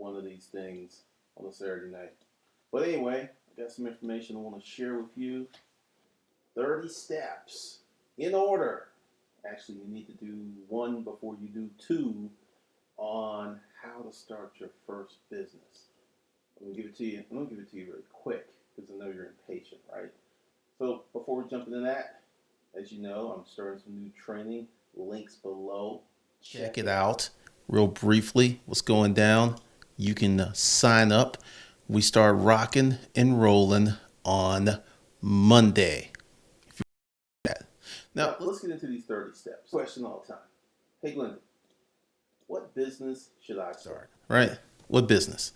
one of these things on a Saturday night. But anyway, I got some information I want to share with you. 30 steps in order. Actually, you need to do one before you do two on how to start your first business. I'm gonna give it to you. I'm gonna give it to you really quick because I know you're impatient, right? So before we jump into that, as you know, I'm starting some new training. Links below. Check it out real briefly. What's going down? You can sign up. We start rocking and rolling on Monday. Now let's get into these 30 steps. Question all the time. Hey Glenda, what business should I start? Right? What business?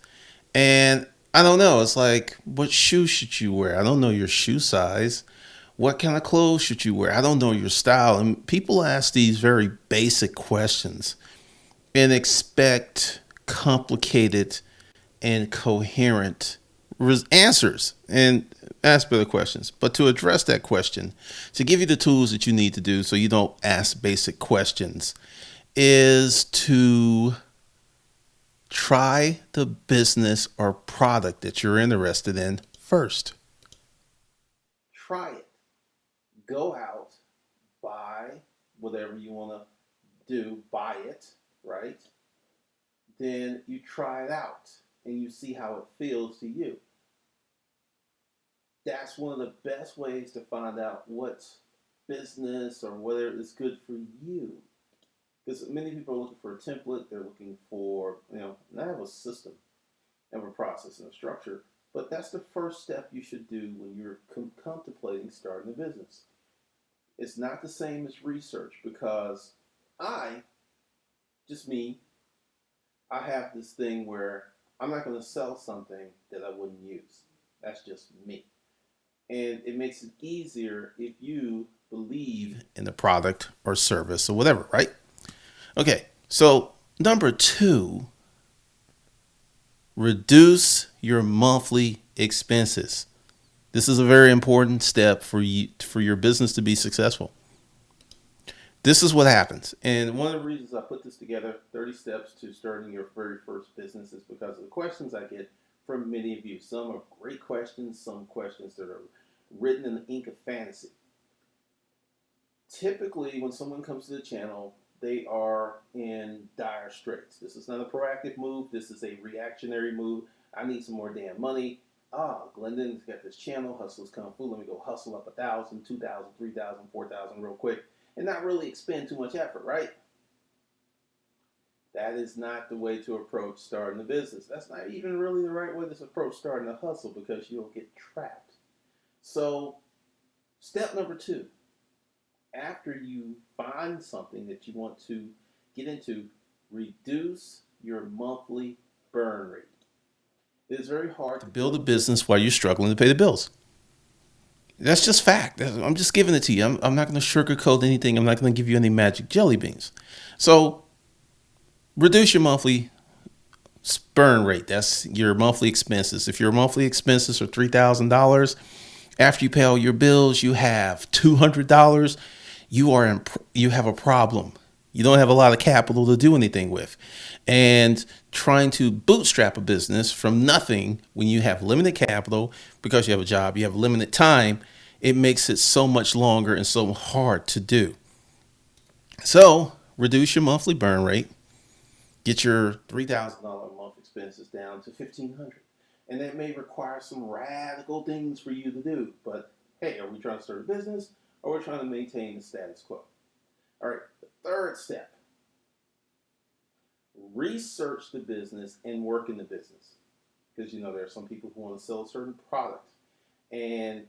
And I don't know. It's like, what shoe should you wear? I don't know your shoe size. What kind of clothes should you wear? I don't know your style. And people ask these very basic questions and expect complicated and coherent answers and ask better questions. But to address that question, to give you the tools that you need to do so you don't ask basic questions, is to try the business or product that you're interested in first. Try it. Go out, buy whatever you want to do, buy it, right? Then you try it out and you see how it feels to you. That's one of the best ways to find out what's business or whether it's good for you. Because many people are looking for a template, they're looking for, and I have a system, I have a process and a structure, but that's the first step you should do when you're contemplating starting a business. It's not the same as research because I, just me, I have this thing where I'm not going to sell something that I wouldn't use. That's just me. And it makes it easier if you believe In the product or service or whatever, right? Okay, so number two, reduce your monthly expenses. This is a very important step for you for your business to be successful. This is what happens. And one of the reasons I put this together, 30 steps to starting your very first business, is because of the questions I get from many of you. Some are great questions, some questions that are written in the ink of fantasy. Typically, when someone comes to the channel, they are in dire straits. This is not a proactive move. This is a reactionary move. I need some more damn money. Glendon's got this channel, Hustle's Kung Fu. Let me go hustle up 1,000, 2,000, 3,000, 4,000 real quick and not really expend too much effort, right? That is not the way to approach starting a business. That's not even really the right way to approach starting a hustle because you'll get trapped. So, step number two, after you find something that you want to get into, reduce your monthly burn rate. It is very hard to to build build a a business. business while you're struggling to pay the bills. That's just fact. I'm just giving it to you. I'm not going to sugarcoat anything. I'm not going to give you any magic jelly beans. So reduce your monthly burn rate. That's your monthly expenses. If your monthly expenses are $3,000, after you pay all your bills, you have $200. You have a problem. You don't have a lot of capital to do anything with. And trying to bootstrap a business from nothing when you have limited capital because you have a job, you have limited time, it makes it so much longer and so hard to do. So reduce your monthly burn rate, get your $3,000 a month expenses down to $1,500. And that may require some radical things for you to do. But hey, are we trying to start a business or are we trying to maintain the status quo? All right, the third step, research the business and work in the business. Because there are some people who want to sell a certain product. And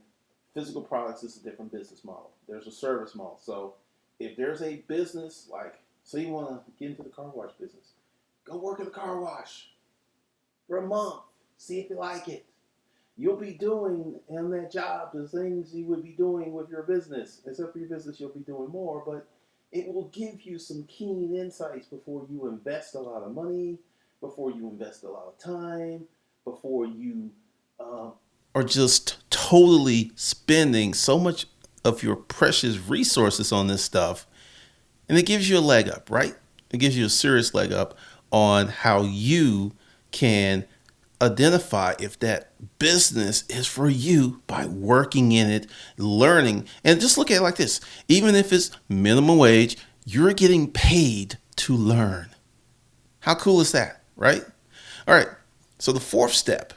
physical products is a different business model. There's a service model. So if there's a business, like say you want to get into the car wash business, go work at a car wash for a month. See if you like it. You'll be doing in that job the things you would be doing with your business. Except for your business, you'll be doing more, but it will give you some keen insights before you invest a lot of money, before you invest a lot of time, before you are just totally spending so much of your precious resources on this stuff. And it gives you a leg up, right? It gives you a serious leg up on how you can identify if that business is for you by working in it, learning. And just look at it like this. Even if it's minimum wage, you're getting paid to learn. How cool is that, right? All right. So the fourth step,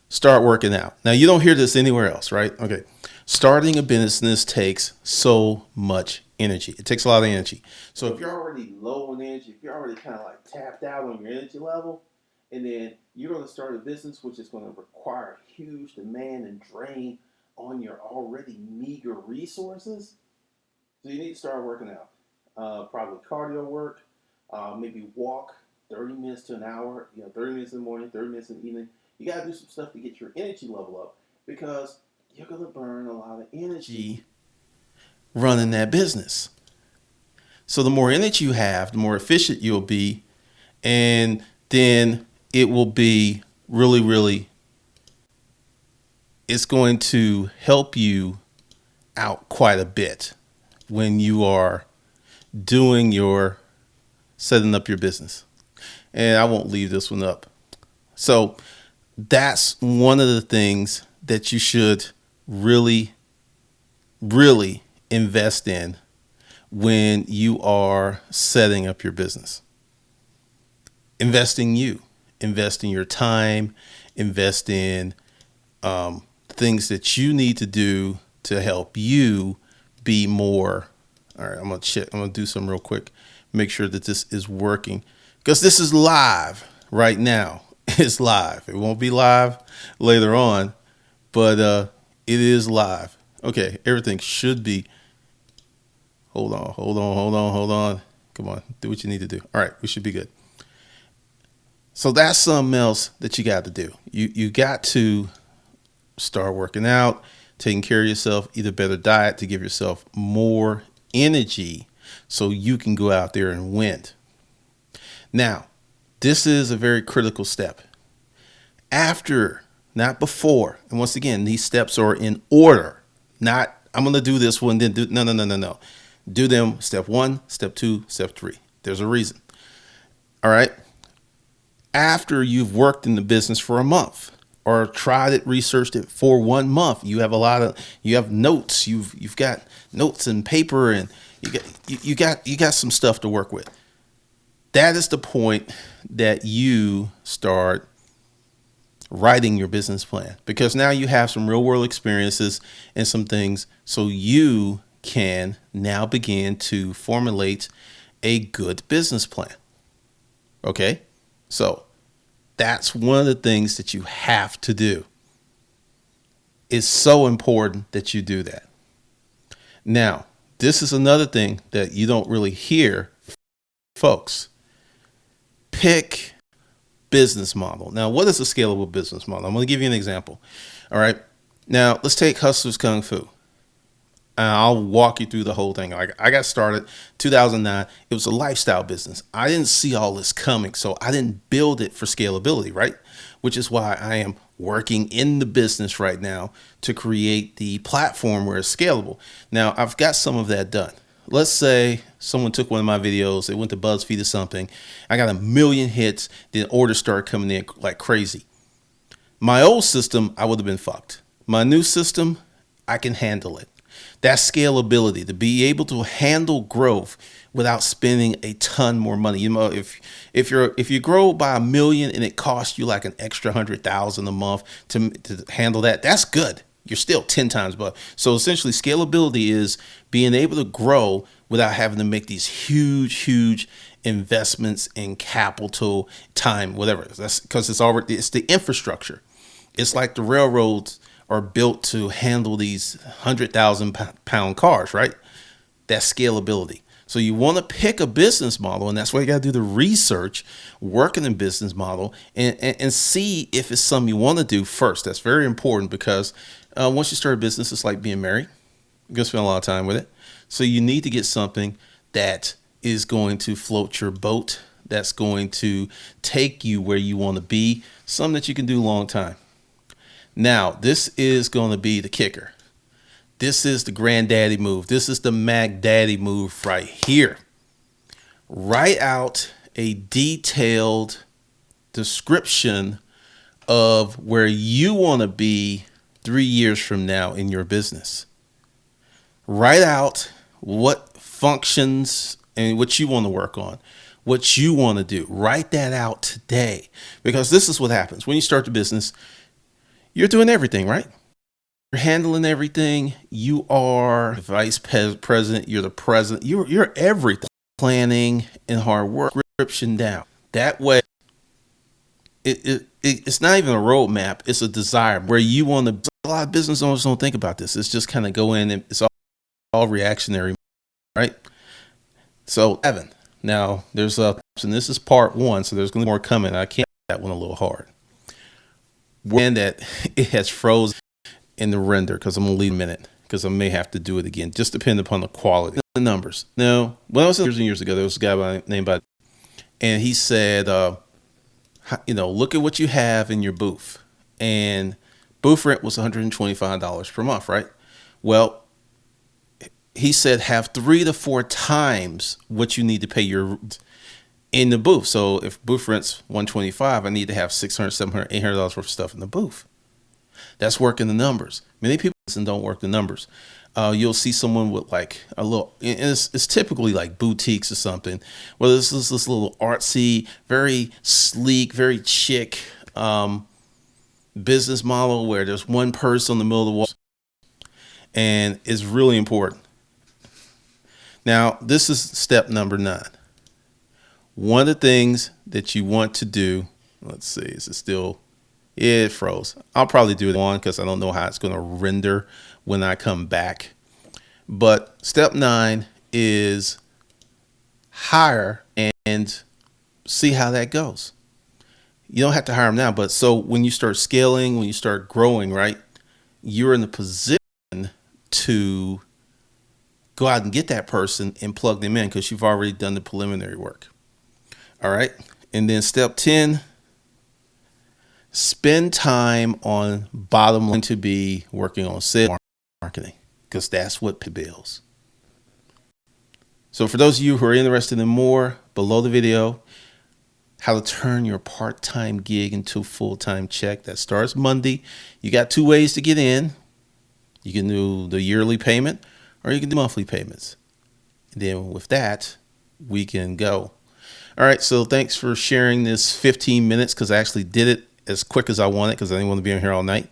start working out. Now, you don't hear this anywhere else, right? Okay. Starting a business takes so much energy. It takes a lot of energy. So if you're already low on energy, if you're already kind of like tapped out on your energy level, and then you're going to start a business which is going to require huge demand and drain on your already meager resources, so you need to start working out. Probably cardio work, maybe walk 30 minutes to an hour, 30 minutes in the morning, 30 minutes in the evening. You got to do some stuff to get your energy level up because you're going to burn a lot of energy running that business. So the more energy you have, the more efficient you'll be. And then it will be really, it's going to help you out quite a bit when you are setting up your business. And I won't leave this one up. So that's one of the things that you should really invest in when you are setting up your business. Invest in you, invest in your time, invest in things that you need to do to help you be more. All right, I'm going to check. I'm going to do some real quick. Make sure that this is working because this is live right now. It's live. It won't be live later on, but it is live. Okay, everything should be. Hold on. Come on, do what you need to do. All right, we should be good. So that's something else that you got to do. You got to start working out, taking care of yourself, eat a better diet to give yourself more energy so you can go out there and win. Now, this is a very critical step. After, not before. And once again, these steps are in order. Not, I'm going to do this one, then do, no. Do them step 1, step 2, step 3. There's a reason. All right. After you've worked in the business for a month or tried it, researched it for 1 month, you have notes, you've got notes and paper, and you got some stuff to work with. That is the point that you start writing your business plan, because now you have some real world experiences and some things, so you can now begin to formulate a good business plan. Okay? So that's one of the things that you have to do. It's so important that you do that. Now, this is another thing that you don't really hear, folks. Pick business model. Now, what is a scalable business model? I'm going to give you an example. All right. Now, let's take Hustlers Kung Fu. I'll walk you through the whole thing. I got started 2009. It was a lifestyle business. I didn't see all this coming, so I didn't build it for scalability, right? Which is why I am working in the business right now to create the platform where it's scalable. Now, I've got some of that done. Let's say someone took one of my videos, it went to BuzzFeed or something. I got 1 million hits, then orders started coming in like crazy. My old system, I would have been fucked. My new system, I can handle it. That's scalability, to be able to handle growth without spending a ton more money. You know, if you grow by 1 million and it costs you like an extra 100,000 a month to handle that, that's good. You're still 10 times above. So essentially, scalability is being able to grow without having to make these huge investments in capital, time, whatever. That's because it's the infrastructure. It's like the railroads are built to handle these 100,000-pound cars, right? That's scalability. So you want to pick a business model, and that's why you got to do the research, work in the business model, and see if it's something you want to do first. That's very important because once you start a business, it's like being married. You're going to spend a lot of time with it. So you need to get something that is going to float your boat, that's going to take you where you want to be, something that you can do a long time. Now, this is going to be the kicker. This is the granddaddy move. This is the Mac Daddy move right here. Write out a detailed description of where you want to be 3 years from now in your business. Write out what functions and what you want to work on, what you want to do. Write that out today, because this is what happens when you start the business. You're doing everything, right? You're handling everything. You are the vice president. You're the president. You're everything. Planning and hard work. Description down. That way, it's not even a roadmap. It's a desire where you want to. A lot of business owners don't think about this. It's just kind of go in and it's all reactionary, right? So, Evan, now there's and this is part 1, so there's going to be more coming. I can't make that one a little hard. And that it has frozen in the render because I'm going to leave a minute because I may have to do it again, just depending upon the quality. The numbers. Now, when I was years and years ago, there was a guy named and he said, look at what you have in your booth. And booth rent was $125 per month, right? Well, he said have 3 to 4 times what you need to pay your in the booth. So if booth rent's $125, I need to have $600, $700, $800 worth of stuff in the booth. That's working the numbers. Many people don't work the numbers. You'll see someone with like a little, it's typically like boutiques or something. Well, this is this little artsy, very sleek, very chic business model where there's one person in the middle of the wall, and it's really important. Now, this is step number 9. One of the things that you want to do, let's see, is it still, it froze. I'll probably do it on because I don't know how it's going to render when I come back. But step 9 is hire and see how that goes. You don't have to hire them now, but so when you start scaling, when you start growing, right, you're in the position to go out and get that person and plug them in because you've already done the preliminary work. All right. And then step 10, spend time on bottom line to be working on sales marketing because that's what pays bills. So for those of you who are interested in more, below the video, how to turn your part-time gig into a full-time check. That starts Monday. You got 2 ways to get in. You can do the yearly payment or you can do monthly payments. And then with that, we can go. All right, so thanks for sharing this 15 minutes because I actually did it as quick as I wanted because I didn't want to be on here all night.